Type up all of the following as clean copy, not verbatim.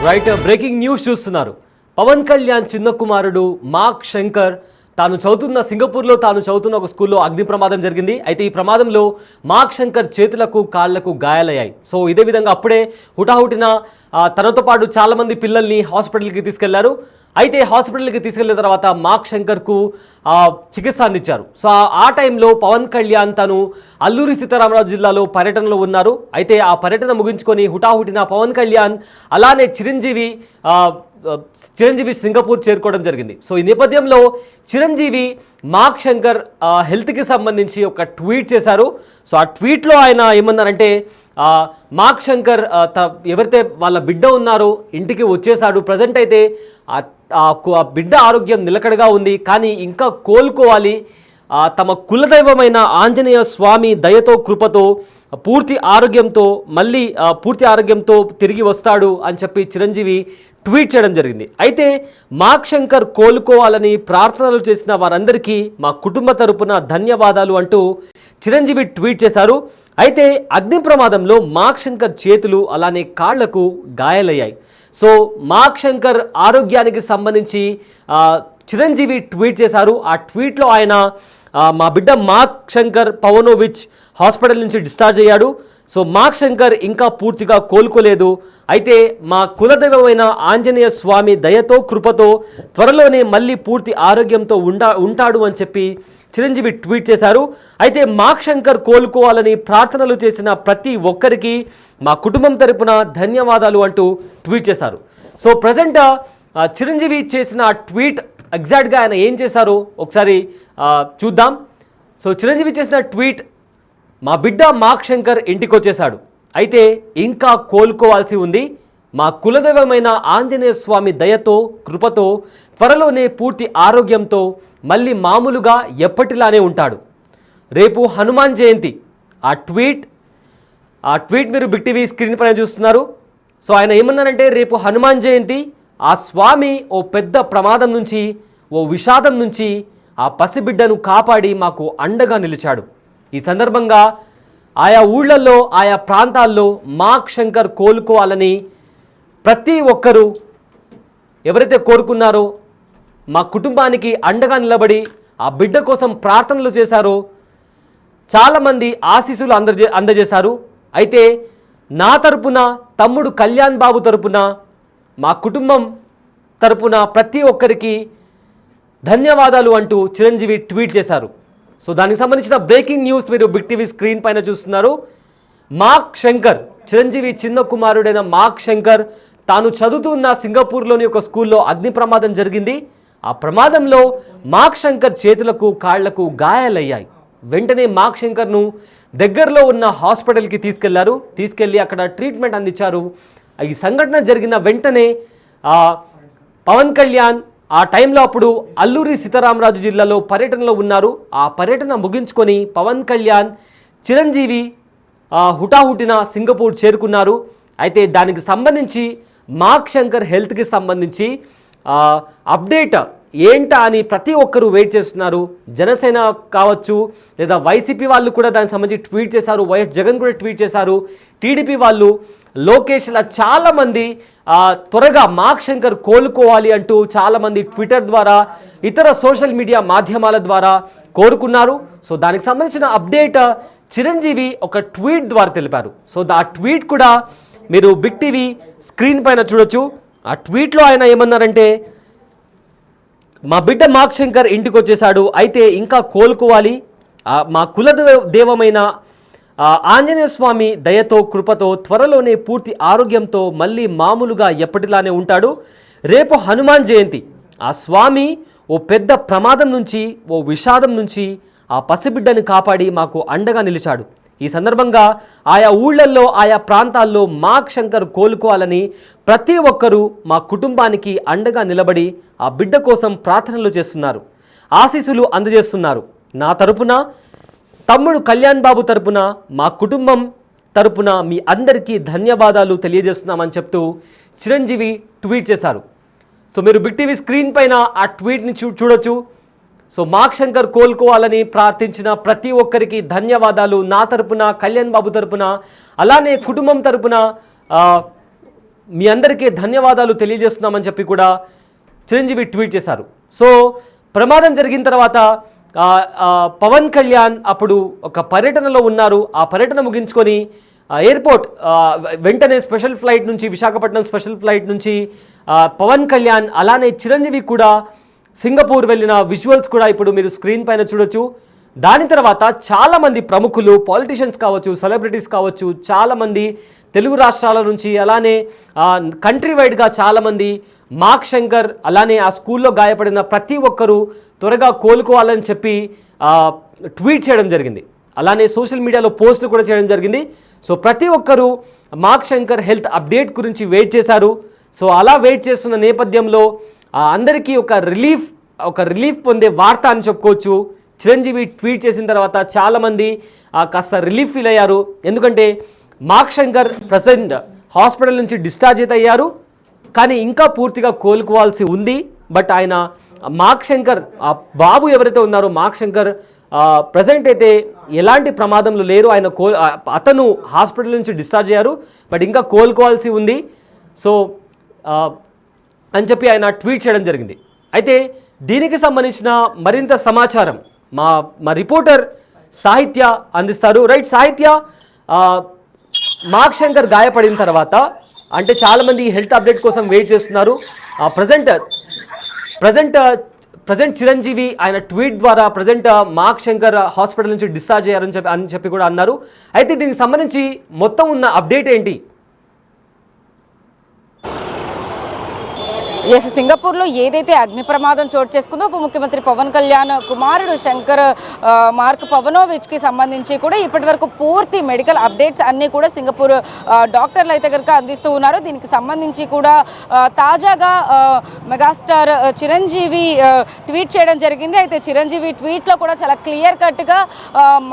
Right breaking news చూస్తున్నారు. పవన్ కళ్యాణ్ చిన్న కుమారుడు మార్క్ శంకర్ సింగపూర్లో తాను చదువుతున్న ఒక స్కూల్లో అగ్ని ప్రమాదం జరిగింది. అయితే ఈ ప్రమాదంలో మార్క్ శంకర్ చేతులకు కాళ్లకు గాయాలయ్యాయి. సో ఇదే విధంగా అప్పుడే హుటాహుటిన తనతో పాటు చాలామంది పిల్లల్ని హాస్పిటల్కి తీసుకెళ్లారు. అయితే హాస్పిటల్కి తీసుకెళ్లిన తర్వాత మార్క్ శంకర్కు చికిత్స అందించారు. సో ఆ టైంలో పవన్ కళ్యాణ్ తను అల్లూరి సీతారామరాజు జిల్లాలో పర్యటనలో ఉన్నారు. అయితే ఆ పర్యటన ముగించుకొని హుటాహుటిన పవన్ కళ్యాణ్ అలానే చిరంజీవి సింగపూర్ చేరుకోవడం జరిగింది. సో ఈ నేపథ్యంలో చిరంజీవి మార్క్ శంకర్ హెల్త్కి సంబంధించి ఒక ట్వీట్ చేశారు. సో ఆ ట్వీట్లో ఆయన ఏమన్నారంటే, మార్క్ శంకర్ ఎవరైతే వాళ్ళ బిడ్డ ఉన్నారో ఇంటికి వచ్చేసాడు. ప్రజెంట్ అయితే ఆ బిడ్డ ఆరోగ్యం నిలకడగా ఉంది, కానీ ఇంకా కోలుకోవాలి. తమ కులదైవమైన ఆంజనేయ స్వామి దయతో కృపతో పూర్తి ఆరోగ్యంతో తిరిగి వస్తాడు అని చెప్పి చిరంజీవి ట్వీట్ చేయడం జరిగింది. అయితే మార్క్ శంకర్ కోలుకోవాలని ప్రార్థనలు చేసిన వారందరికీ మా కుటుంబ తరపున ధన్యవాదాలు అంటూ చిరంజీవి ట్వీట్ చేశారు. అయితే అగ్ని ప్రమాదంలో మార్క్ శంకర్ చేతులు అలానే కాళ్లకు గాయాలయ్యాయి. సో మార్క్ శంకర్ ఆరోగ్యానికి సంబంధించి చిరంజీవి ట్వీట్ చేశారు. ఆ ట్వీట్లో ఆయన మా బిడ్డ మార్క్ శంకర్ పవనోవిచ్ హాస్పిటల్ నుంచి డిశ్చార్జ్ అయ్యాడు. సో మార్క్ శంకర్ ఇంకా పూర్తిగా కోలుకోలేదు. అయితే మా కులదైవమైన ఆంజనేయ స్వామి దయతో కృపతో త్వరలోనే మళ్ళీ పూర్తి ఆరోగ్యంతో ఉంటాడు అని చెప్పి చిరంజీవి ట్వీట్ చేశారు. అయితే మార్క్ శంకర్ కోలుకోవాలని ప్రార్థనలు చేసిన ప్రతి ఒక్కరికి మా కుటుంబం తరపున ధన్యవాదాలు అంటూ ట్వీట్ చేశారు. సో ప్రజెంట్ చిరంజీవి చేసిన ట్వీట్ ఎగ్జాక్ట్గా ఆయన ఏం చేశారో ఒకసారి చూద్దాం. సో చిరంజీవి చేసిన ట్వీట్, మా బిడ్డ మార్క్ శంకర్ ఇంటికి వచ్చేశాడు, అయితే ఇంకా కోలుకోవాల్సి ఉంది. మా కులదైవమైన ఆంజనేయ స్వామి దయతో కృపతో త్వరలోనే పూర్తి ఆరోగ్యంతో మళ్ళీ మామూలుగా ఎప్పటిలానే ఉంటాడు. రేపు హనుమాన్ జయంతి. ఆ ట్వీట్ మీరు బిగ్ టీవీ స్క్రీన్ పైన చూస్తున్నారు. సో ఆయన ఏమన్నారంటే, రేపు హనుమాన్ జయంతి, ఆ స్వామి ఓ పెద్ద ప్రమాదం నుంచి, ఓ విషాదం నుంచి ఆ పసిబిడ్డను కాపాడి మాకు అండగా నిలిచాడు. ఈ సందర్భంగా ఆయా ఊళ్ళల్లో ఆయా ప్రాంతాల్లో మార్క్ శంకర్ కోలుకోవాలని ప్రతి ఒక్కరూ ఎవరైతే కోరుకున్నారో, మా కుటుంబానికి అండగా నిలబడి ఆ బిడ్డ కోసం ప్రార్థనలు చేశారో చాలామంది ఆశీస్సులు అందజేశారు. అయితే నా తరపున, తమ్ముడు కళ్యాణ్ బాబు తరపున, మా కుటుంబం తరపున ప్రతి ఒక్కరికి ధన్యవాదాలు అంటూ చిరంజీవి ట్వీట్ చేశారు. సో దానికి సంబంధించిన బ్రేకింగ్ న్యూస్ మీరు బిగ్ టీవీ స్క్రీన్ పైన చూస్తున్నారు. మార్క్ శంకర్, చిరంజీవి చిన్న కుమారుడైన మార్క్ శంకర్ తాను చదువుతున్న సింగపూర్లోని ఒక స్కూల్లో అగ్ని ప్రమాదం జరిగింది. ఆ ప్రమాదంలో మార్క్ శంకర్ చేతులకు కాళ్లకు గాయాలయ్యాయి. వెంటనే మార్క్ శంకర్ను దగ్గరలో ఉన్న హాస్పిటల్కి తీసుకెళ్లి అక్కడ ట్రీట్మెంట్ అందించారు. ఈ సంఘటన జరిగిన వెంటనే పవన్ కళ్యాణ్ ఆ టైంలో అప్పుడు అల్లూరి సీతారామరాజు జిల్లాలో పర్యటనలో ఉన్నారు. ఆ పర్యటన ముగించుకొని పవన్ కళ్యాణ్, చిరంజీవి హుటాహుటిన సింగపూర్ చేరుకున్నారు. అయితే దానికి సంబంధించి మార్క్ శంకర్ హెల్త్కి సంబంధించి అప్డేట్ ఏంటా అని ప్రతి ఒక్కరూ వెయిట్ చేస్తున్నారు. జనసేన కావచ్చు, లేదా వైసీపీ వాళ్ళు కూడా దానికి సంబంధించి ట్వీట్ చేశారు. వైఎస్ జగన్ కూడా ట్వీట్ చేశారు. టీడీపీ వాళ్ళు, లోకేష్, ఇలా చాలామంది త్వరగా మార్క్ శంకర్ కోలుకోవాలి అంటూ చాలామంది ట్విట్టర్ ద్వారా, ఇతర సోషల్ మీడియా మాధ్యమాల ద్వారా కోరుకున్నారు. సో దానికి సంబంధించిన అప్డేట్ చిరంజీవి ఒక ట్వీట్ ద్వారా తెలిపారు. సో ఆ ట్వీట్ కూడా మీరు బిగ్ టీవీ స్క్రీన్ పైన చూడొచ్చు. ఆ ట్వీట్లో ఆయన ఏమన్నారంటే, మా బిడ్డ మార్క్ శంకర్ ఇంటికి వచ్చేసాడు, అయితే ఇంకా కోలుకోవాలి. మా కులదేవమైన ఆంజనేయ స్వామి దయతో కృపతో త్వరలోనే పూర్తి ఆరోగ్యంతో మళ్ళీ మామూలుగా ఎప్పటిలానే ఉంటాడు. రేపు హనుమాన్ జయంతి. ఆ స్వామి ఓ పెద్ద ప్రమాదం నుంచి, ఓ విషాదం నుంచి ఆ పసిబిడ్డని కాపాడి మాకు అండగా నిలిచాడు. ఈ సందర్భంగా ఆయా ఊళ్ళల్లో ఆయా ప్రాంతాల్లో మార్క్ శంకర్ కోలుకోవాలని ప్రతి ఒక్కరూ మా కుటుంబానికి అండగా నిలబడి ఆ బిడ్డ కోసం ప్రార్థనలు చేస్తున్నారు, ఆశీస్సులు అందజేస్తున్నారు. నా తరపున, తమ్ముడు కళ్యాణ్ బాబు తరపున, మా కుటుంబం తరపున మీ అందరికీ ధన్యవాదాలు తెలియజేస్తున్నామని చెప్తూ చిరంజీవి ట్వీట్ చేశారు. సో మీరు బిగ్ టీవీ స్క్రీన్ పైన ఆ ట్వీట్ని చూడొచ్చు. సో మార్క్ శంకర్ కోలుకోవాలని ప్రార్థించిన ప్రతి ఒక్కరికి ధన్యవాదాలు నా తరపున, కళ్యాణ్ బాబు తరపున, అలానే కుటుంబం తరపున మీ అందరికీ ధన్యవాదాలు తెలియజేస్తున్నామని చెప్పి కూడా చిరంజీవి ట్వీట్ చేశారు. సో ప్రమాదం జరిగిన తర్వాత పవన్ కళ్యాణ్ అప్పుడు ఒక పర్యటనలో ఉన్నారు. ఆ పర్యటన ముగించుకొని ఎయిర్పోర్ట్ వెంటనే స్పెషల్ ఫ్లైట్ నుంచి, విశాఖపట్నం స్పెషల్ ఫ్లైట్ నుంచి పవన్ కళ్యాణ్ అలానే చిరంజీవి కూడా సింగపూర్ వెళ్ళిన విజువల్స్ కూడా ఇప్పుడు మీరు స్క్రీన్ పైన చూడొచ్చు. దాని తర్వాత చాలామంది ప్రముఖులు, పాలిటిషియన్స్ కావచ్చు, సెలబ్రిటీస్ కావచ్చు, చాలామంది తెలుగు రాష్ట్రాల నుంచి అలానే కంట్రీ వైడ్గా చాలామంది మార్క్ శంకర్ అలానే ఆ స్కూల్లో గాయపడిన ప్రతి ఒక్కరూ త్వరగా కోలుకోవాలని చెప్పి ట్వీట్ చేయడం జరిగింది. అలానే సోషల్ మీడియాలో పోస్టులు కూడా చేయడం జరిగింది. సో ప్రతి ఒక్కరూ మార్క్ శంకర్ హెల్త్ అప్డేట్ గురించి వెయిట్ చేశారు. సో అలా వెయిట్ చేస్తున్న నేపథ్యంలో అందరికీ ఒక రిలీఫ్ పొందే వార్త అని చెప్పుకోవచ్చు. చిరంజీవి ట్వీట్ చేసిన తర్వాత చాలామంది కాస్త రిలీఫ్ ఫీల్ అయ్యారు. ఎందుకంటే మార్క్ శంకర్ ప్రజెంట్ హాస్పిటల్ నుంచి డిశ్చార్జ్ అయితే అయ్యారు, కానీ ఇంకా పూర్తిగా కోలుకోవాల్సి ఉంది. బట్ ఆయన మార్క్ శంకర్ ఆ బాబు ఎవరైతే ఉన్నారో మార్క్ శంకర్ ప్రజెంట్ అయితే ఎలాంటి ప్రమాదంలో లేరు. అతను హాస్పిటల్ నుంచి డిశ్చార్జ్ అయ్యారు, బట్ ఇంకా కోలుకోవాల్సి ఉంది. సో అని చెప్పి ఆయన ట్వీట్ చేయడం జరిగింది. అయితే దీనికి సంబంధించిన మరింత సమాచారం మా రిపోర్టర్ సాహిత్య అందిస్తారు. రైట్ సాహిత్య, మార్క్ శంకర్ గాయపడిన తర్వాత అంటే చాలామంది హెల్త్ అప్డేట్ కోసం వెయిట్ చేస్తున్నారు. ప్రజెంట్ చిరంజీవి ఆయన ట్వీట్ ద్వారా ప్రజెంట్ మార్క్ శంకర్ హాస్పిటల్ నుంచి డిశ్చార్జ్ అయ్యారని చెప్పి కూడా అన్నారు. అయితే దీనికి సంబంధించి మొత్తం ఉన్న అప్డేట్ ఏంటి? సింగపూర్లో ఏదైతే అగ్ని ప్రమాదం చోటు చేసుకుందో ఉప ముఖ్యమంత్రి పవన్ కళ్యాణ్ కుమారుడు శంకర్ మార్క్ పవనోవిచ్కి సంబంధించి కూడా ఇప్పటి వరకు పూర్తి మెడికల్ అప్డేట్స్ అన్నీ కూడా సింగపూర్ డాక్టర్లు అయితే కనుక అందిస్తూ ఉన్నారు. దీనికి సంబంధించి కూడా తాజాగా మెగాస్టార్ చిరంజీవి ట్వీట్ చేయడం జరిగింది. అయితే చిరంజీవి ట్వీట్లో కూడా చాలా క్లియర్ కట్గా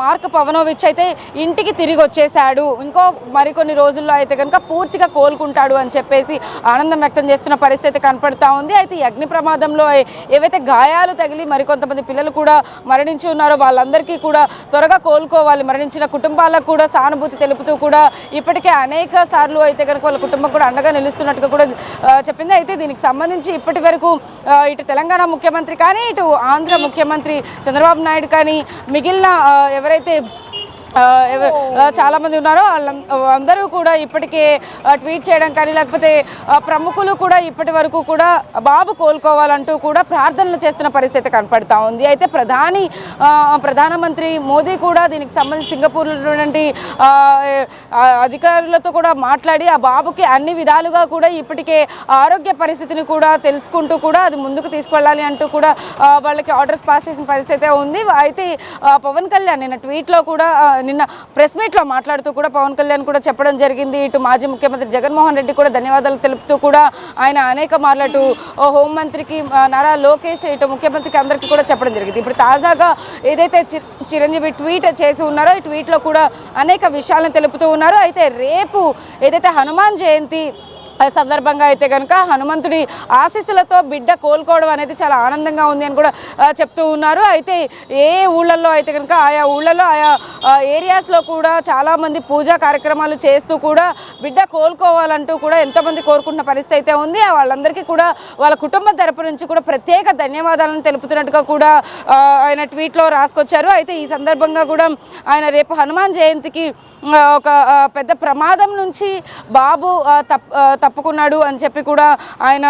మార్క్ పవనోవిచ్ అయితే ఇంటికి తిరిగి వచ్చేసాడు, ఇంకో మరికొన్ని రోజుల్లో అయితే కనుక పూర్తిగా కోలుకుంటాడు అని చెప్పేసి ఆనందం వ్యక్తం చేస్తున్న పరిస్థితి పడతా ఉంది. అయితే ఈ అగ్ని ప్రమాదంలో ఏవైతే గాయాలు తగిలి మరికొంతమంది పిల్లలు కూడా మరణించి ఉన్నారో వాళ్ళందరికీ కూడా త్వరగా కోలుకోవాలి, మరణించిన కుటుంబాలకు కూడా సానుభూతి తెలుపుతూ కూడా ఇప్పటికే అనేక సార్లు అయితే కనుక వాళ్ళ కుటుంబం కూడా అండగా నిలుస్తున్నట్టుగా కూడా చెప్పింది. అయితే దీనికి సంబంధించి ఇప్పటి వరకు ఇటు తెలంగాణ ముఖ్యమంత్రి కానీ ఇటు ఆంధ్ర ముఖ్యమంత్రి చంద్రబాబు నాయుడు కానీ మిగిలిన ఎవరైతే చాలామంది ఉన్నారో అందరూ కూడా ఇప్పటికే ట్వీట్ చేయడం కానీ లేకపోతే ప్రముఖులు కూడా ఇప్పటి వరకు కూడా బాబు కోలుకోవాలంటూ కూడా ప్రార్థనలు చేస్తున్న పరిస్థితి కనపడతా ఉంది. అయితే ప్రధానమంత్రి మోదీ కూడా దీనికి సంబంధించి సింగపూర్లో ఉన్నటువంటి అధికారులతో కూడా మాట్లాడి ఆ బాబుకి అన్ని విధాలుగా కూడా ఇప్పటికే ఆరోగ్య పరిస్థితిని కూడా తెలుసుకుంటూ కూడా అది ముందుకు తీసుకెళ్ళాలి అంటూ కూడా వాళ్ళకి ఆర్డర్స్ పాస్ చేసిన పరిస్థితి ఉంది. అయితే పవన్ కళ్యాణ్ నిన్న ట్వీట్లో కూడా నిన్న ప్రెస్ మీట్లో మాట్లాడుతూ కూడా పవన్ కళ్యాణ్ కూడా చెప్పడం జరిగింది. ఇటు మాజీ ముఖ్యమంత్రి జగన్మోహన్ రెడ్డి కూడా ధన్యవాదాలు తెలుపుతూ కూడా ఆయన అనేక మార్లు హోంమంత్రికి నారా లోకేష్ ఇటు ముఖ్యమంత్రికి అందరికీ కూడా చెప్పడం జరిగింది. ఇప్పుడు తాజాగా ఏదైతే చిరంజీవి ట్వీట్ చేసి ఉన్నారో ఈ ట్వీట్లో కూడా అనేక విషయాలను తెలుపుతూ ఉన్నారు. అయితే రేపు ఏదైతే హనుమాన్ జయంతి సందర్భంగా అయితే కనుక హనుమంతుడి ఆశీస్సులతో బిడ్డ కోలుకోవడం అనేది చాలా ఆనందంగా ఉంది అని కూడా చెప్తూ ఉన్నారు. అయితే ఏ ఊళ్ళల్లో అయితే కనుక ఆయా ఊళ్ళల్లో ఆయా ఏరియాస్లో కూడా చాలామంది పూజా కార్యక్రమాలు చేస్తూ కూడా బిడ్డ కోలుకోవాలంటూ కూడా ఎంతోమంది కోరుకుంటున్న పరిస్థితి అయితే ఉంది. వాళ్ళందరికీ కూడా వాళ్ళ కుటుంబం తరపు నుంచి కూడా ప్రత్యేక ధన్యవాదాలను తెలుపుతున్నట్టుగా కూడా ఆయన ట్వీట్లో రాసుకొచ్చారు. అయితే ఈ సందర్భంగా కూడా ఆయన రేపు హనుమాన్ జయంతికి ఒక పెద్ద ప్రమాదం నుంచి బాబు తప్పుకున్నాడు అని చెప్పి కూడా ఆయన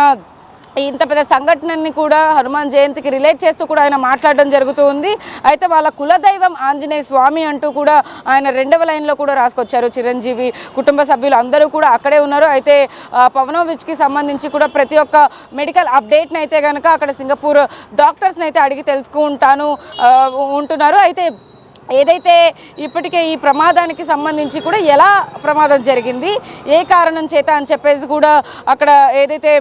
ఇంత పెద్ద సంఘటనని కూడా హనుమాన్ జయంతికి రిలేట్ చేస్తూ కూడా ఆయన మాట్లాడడం జరుగుతూ ఉంది. అయితే వాళ్ళ కులదైవం ఆంజనేయ స్వామి అంటూ కూడా ఆయన 2వ లైన్లో కూడా రాసుకొచ్చారు. చిరంజీవి కుటుంబ సభ్యులు అందరూ కూడా అక్కడే ఉన్నారు. అయితే పవనోవిచ్కి సంబంధించి కూడా ప్రతి ఒక్క మెడికల్ అప్డేట్ని అయితే కనుక అక్కడ సింగపూర్ డాక్టర్స్ని అయితే అడిగి తెలుసుకుంటాను ఉంటున్నారు. అయితే ఏదైతే ఇప్పటికే ఈ ప్రమాదానికి సంబంధించి కూడా ఎలా ప్రమాదం జరిగింది, ఏ కారణం చేత అని చెప్పేసి కూడా అక్కడ ఏదైతే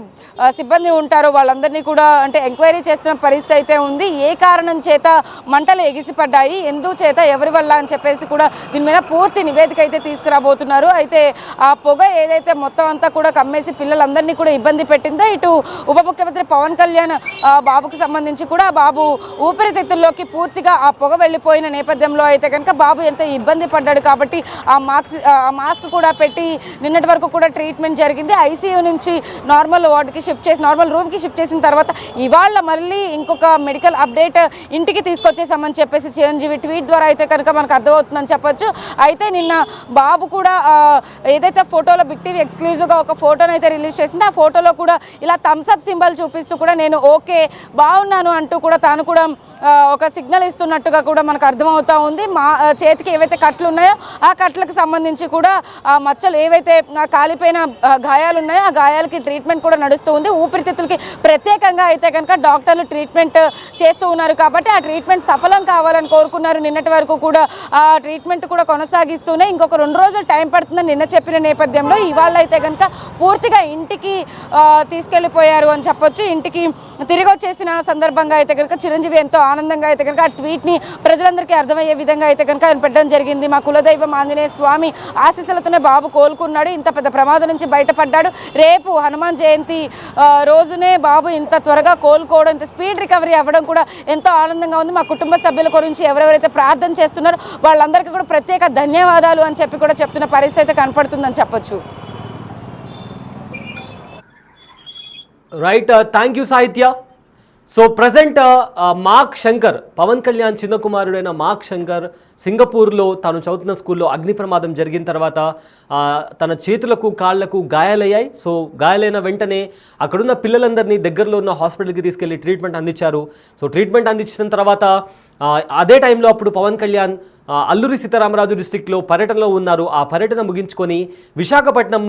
సిబ్బంది ఉంటారో వాళ్ళందరినీ కూడా అంటే ఎంక్వైరీ చేస్తున్న పరిస్థితి అయితే ఉంది. ఏ కారణం చేత మంటలు ఎగిసిపడ్డాయి, ఎందుచేత, ఎవరి వల్ల అని చెప్పేసి కూడా దీని మీద పూర్తి నివేదిక అయితే తీసుకురాబోతున్నారు. అయితే ఆ పొగ ఏదైతే మొత్తం అంతా కూడా కమ్మేసి పిల్లలందరినీ కూడా ఇబ్బంది పెట్టిందో ఇటు ఉప ముఖ్యమంత్రి పవన్ కళ్యాణ్ బాబుకు సంబంధించి కూడా బాబు ఊపిరితిత్తుల్లోకి పూర్తిగా ఆ పొగ వెళ్ళిపోయిన నేపథ్యం విషయంలో అయితే కనుక బాబు ఎంతో ఇబ్బంది పడ్డాడు కాబట్టి ఆ మాస్క్ కూడా పెట్టి నిన్నటి వరకు కూడా ట్రీట్మెంట్ జరిగింది. ఐసీయూ నుంచి నార్మల్ వార్డ్కి షిఫ్ట్ చేసి నార్మల్ రూమ్కి షిఫ్ట్ చేసిన తర్వాత ఇవాళ మళ్ళీ ఇంకొక మెడికల్ అప్డేట్ ఇంటికి తీసుకొచ్చేసామని చెప్పేసి చిరంజీవి ట్వీట్ ద్వారా అయితే కనుక మనకు అర్థమవుతుందని చెప్పొచ్చు. అయితే నిన్న బాబు కూడా ఏదైతే ఫోటోలో బిగ్ టీవీ ఎక్స్క్లూజివ్గా ఒక ఫోటోను అయితే రిలీజ్ చేసింది, ఆ ఫోటోలో కూడా ఇలా థమ్స్అప్ సింబల్ చూపిస్తూ కూడా నేను ఓకే బాగున్నాను అంటూ కూడా తాను కూడా ఒక సిగ్నల్ ఇస్తున్నట్టుగా కూడా మనకు అర్థమవుతూ ఉంది. మా చేతికి ఏవైతే కట్లు ఉన్నాయో ఆ కట్లకు సంబంధించి కూడా ఆ మచ్చలు ఏవైతే కాలిపోయిన గాయాలు ఉన్నాయో ఆ గాయాలకి ట్రీట్మెంట్ కూడా నడుస్తూ ఉంది. ఊపిరితిత్తులకి ప్రత్యేకంగా అయితే కనుక డాక్టర్లు ట్రీట్మెంట్ చేస్తూ ఉన్నారు కాబట్టి ఆ ట్రీట్మెంట్ సఫలం కావాలని కోరుకున్నారు. నిన్నటి వరకు కూడా ఆ ట్రీట్మెంట్ కూడా కొనసాగిస్తూనే ఇంకొక 2 రోజులు టైం పడుతుందని నిన్న చెప్పిన నేపథ్యంలో ఇవాళ అయితే కనుక పూర్తిగా ఇంటికి తీసుకెళ్ళిపోయారు అని చెప్పొచ్చు. ఇంటికి తిరిగి వచ్చేసిన సందర్భంగా అయితే కనుక చిరంజీవి ఎంతో ఆనందంగా అయితే కనుక ఆ ట్వీట్ని ప్రజలందరికీ అర్థమయ్యే విధంగా అయితే కనుక ఆయన పెట్టడం జరిగింది. మా కులదైవం ఆంజనేయ స్వామి ఆశీస్సులతోనే బాబు కోలుకున్నాడు, ఇంత పెద్ద ప్రమాదం నుంచి బయటపడ్డాడు. రేపు హనుమాన్ జయంతి రోజునే బాబు ఇంత త్వరగా కోలుకోవడం, ఇంత స్పీడ్ రికవరీ అవ్వడం కూడా ఎంతో ఆనందంగా ఉంది. మా కుటుంబ సభ్యుల గురించి ఎవరెవరైతే ప్రార్థన చేస్తున్నారో వాళ్ళందరికీ కూడా ప్రత్యేక ధన్యవాదాలు అని చెప్పి కూడా చెప్తున్న పరిస్థితి కనపడుతుందని చెప్పొచ్చు. Right, thank you Sahithya. So present Mark Shankar, Pawan Kalyan చిన్న కుమారుడైన మార్క్ శంకర్ సింగపూర్లో తాను చదువుతున్న స్కూల్లో అగ్ని ప్రమాదం జరిగిన తర్వాత తన చేతులకు కాళ్లకు గాయాలయ్యాయి. సో గాయాలైన వెంటనే అక్కడున్న పిల్లలందరినీ దగ్గరలో ఉన్న హాస్పిటల్కి తీసుకెళ్లి ట్రీట్మెంట్ అందించారు. సో ట్రీట్మెంట్ అందించిన తర్వాత అదే టైంలో అప్పుడు పవన్ కళ్యాణ్ అల్లూరి సీతారామరాజు డిస్ట్రిక్ట్లో పర్యటనలో ఉన్నారు. ఆ పర్యటన ముగించుకొని విశాఖపట్నం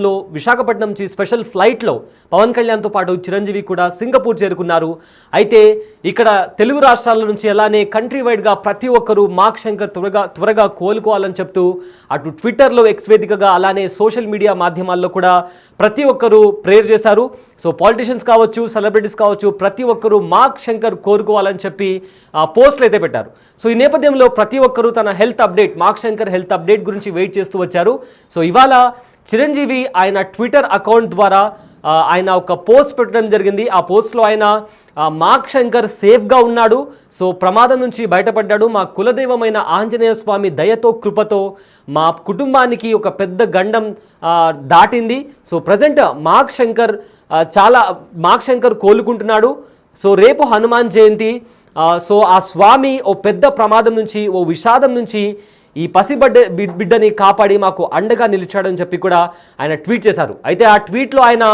నుంచి స్పెషల్ ఫ్లైట్లో పవన్ కళ్యాణ్తో పాటు చిరంజీవి కూడా సింగపూర్ చేరుకున్నారు. అయితే ఇక్కడ తెలుగు రాష్ట్రాల నుంచి అలానే కంట్రీ వైడ్గా ప్రతి ఒక్కరూ మార్క్ శంకర్ త్వరగా కోలుకోవాలని చెప్తూ అటు ట్విట్టర్లో ఎక్స్ వేదికగా అలానే సోషల్ మీడియా మాధ్యమాల్లో కూడా ప్రతి ఒక్కరూ ప్రేయర్ చేశారు. సో పాలిటిషియన్స్ కావచ్చు, సెలబ్రిటీస్ కావచ్చు, ప్రతి ఒక్కరూ మార్క్ శంకర్ కోరుకోవాలని చెప్పి పోస్టులు అయితే పెట్టారు. సో ఈ నేపథ్యంలో ప్రతి ఒక్కరూ తన health update, mark Shankar health update గురించి వెయిట్ చేస్తూ వచ్చారు. సో ఇవాళ చిరంజీవి ఆయన ట్విట్టర్ అకౌంట్ ద్వారా ఆయన ఒక పోస్ట్ పెట్టడం జరిగింది. ఆ పోస్ట్లో ఆయన మార్క్ శంకర్ సేఫ్గా ఉన్నాడు, సో ప్రమాదం నుంచి బయటపడ్డాడు, మా కులదైవమైన ఆంజనేయ స్వామి దయతో కృపతో మా కుటుంబానికి ఒక పెద్ద గండం దాటింది. సో ప్రజెంట్ మార్క్ శంకర్ కోలుకుంటున్నాడు. సో రేపు హనుమాన్ జయంతి. సో ఆ స్వామి ఓ పెద్ద ప్రమాదం నుంచి, ఓ విషాదం నుంచి ఈ బిడ్డని కాపాడి మాకు అండగా నిలిచాడని చెప్పి కూడా ఆయన ట్వీట్ చేశారు. అయితే ఆ ట్వీట్లో ఆయన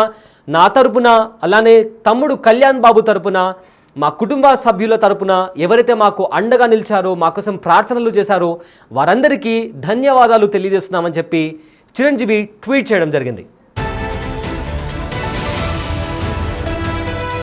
నా తరపున అలానే తమ్ముడు కళ్యాణ్ బాబు తరపున మా కుటుంబ సభ్యుల తరపున ఎవరైతే మాకు అండగా నిలిచారో, మా కోసం ప్రార్థనలు చేశారో వారందరికీ ధన్యవాదాలు తెలియజేస్తున్నామని చెప్పి చిరంజీవి ట్వీట్ చేయడం జరిగింది.